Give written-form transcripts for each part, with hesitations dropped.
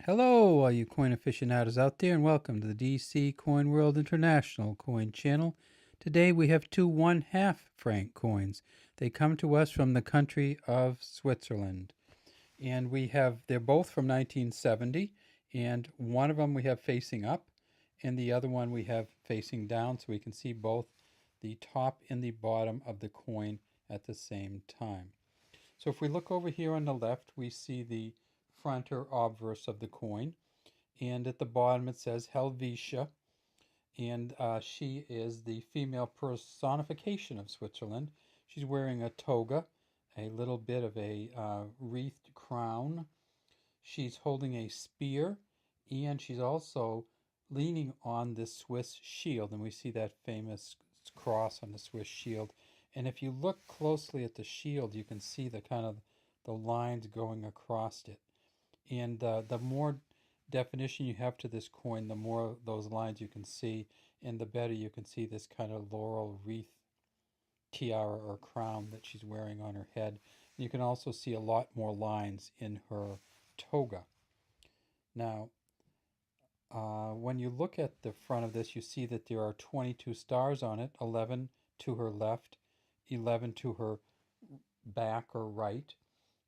Hello, all you coin aficionados out there, and welcome to the DC Coin World International Coin Channel. Today we have two 1/2 franc coins. They come to us from the country of Switzerland. And they're both from 1970, and one of them we have facing up, and the other one we have facing down, so we can see both the top and the bottom of the coin at the same time. So if we look over here on the left, we see the front or obverse of the coin, and at the bottom it says Helvetia, and she is the female personification of Switzerland. She's wearing a toga, a little bit of a wreathed crown. She's holding a spear, and she's also leaning on this Swiss shield, and we see that famous cross on the Swiss shield. And if you look closely at the shield, you can see the kind of the lines going across it. And the more definition you have to this coin, the more those lines you can see, and the better you can see this kind of laurel wreath tiara or crown that she's wearing on her head. And you can also see a lot more lines in her toga. Now, when you look at the front of this, you see that there are 22 stars on it, 11 to her left, 11 to her back or right,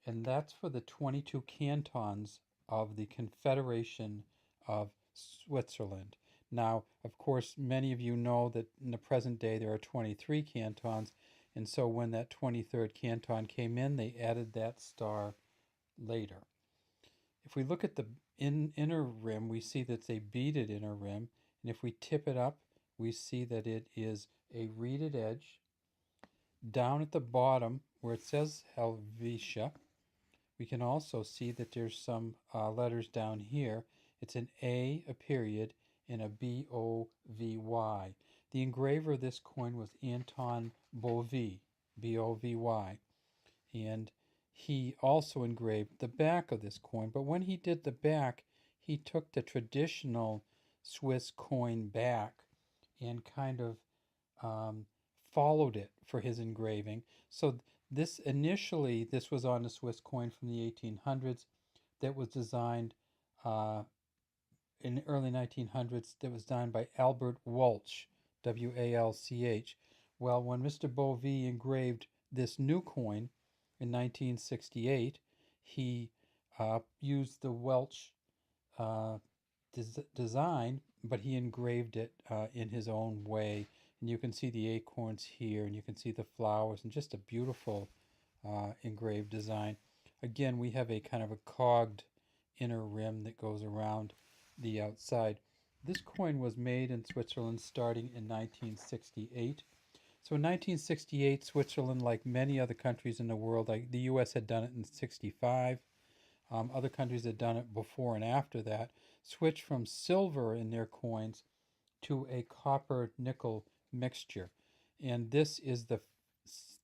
and that's for the 22 cantons of the Confederation of Switzerland. Now, of course, many of you know that in the present day there are 23 cantons, and so when that 23rd canton came in, they added that star later. If we look at the inner rim, we see that it's a beaded inner rim, and if we tip it up, we see that it is a reeded edge. Down at the bottom, where it says Helvetia, we can also see that there's some letters down here. It's an A, a period, and a B-O-V-Y. The engraver of this coin was Anton Bovy, B-O-V-Y. And he also engraved the back of this coin. But when he did the back, he took the traditional Swiss coin back and kind of followed it for his engraving. So this was on a Swiss coin from the 1800s that was designed in the early 1900s, that was designed by Albert Walch, W-A-L-C-H. Well, when Mr. Bovy engraved this new coin in 1968, he used the Welch design, but he engraved it in his own way. And you can see the acorns here, and you can see the flowers, and just a beautiful engraved design. Again, we have a kind of a cogged inner rim that goes around the outside. This coin was made in Switzerland starting in 1968. So in 1968, Switzerland, like many other countries in the world, like the U.S. had done it in 65. Other countries had done it before and after that, switched from silver in their coins to a copper-nickel mixture. And this is the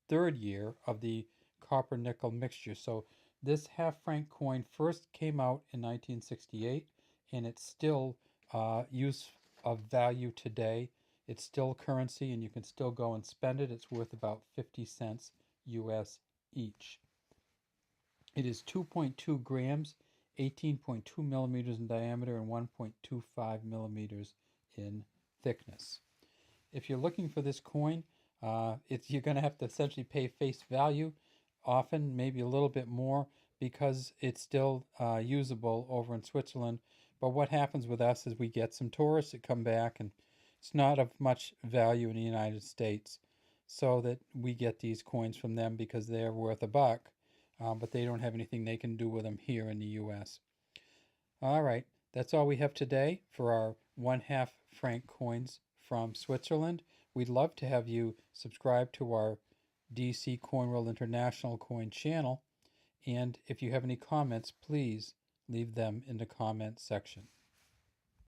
third year of the copper-nickel mixture. So this half-franc coin first came out in 1968, and it's still use of value today. It's still currency, and you can still go and spend it. It's worth about 50 cents US each. It is 2.2 grams, 18.2 millimeters in diameter, and 1.25 millimeters in thickness. If you're looking for this coin, you're going to have to essentially pay face value, often maybe a little bit more, because it's still usable over in Switzerland. But what happens with us is we get some tourists that come back, and it's not of much value in the United States, so that we get these coins from them because they're worth $1, but they don't have anything they can do with them here in the U.S. All right, that's all we have today for our 1/2 franc coins from Switzerland. We'd love to have you subscribe to our DC Coin World International Coin channel. And if you have any comments, please leave them in the comment section.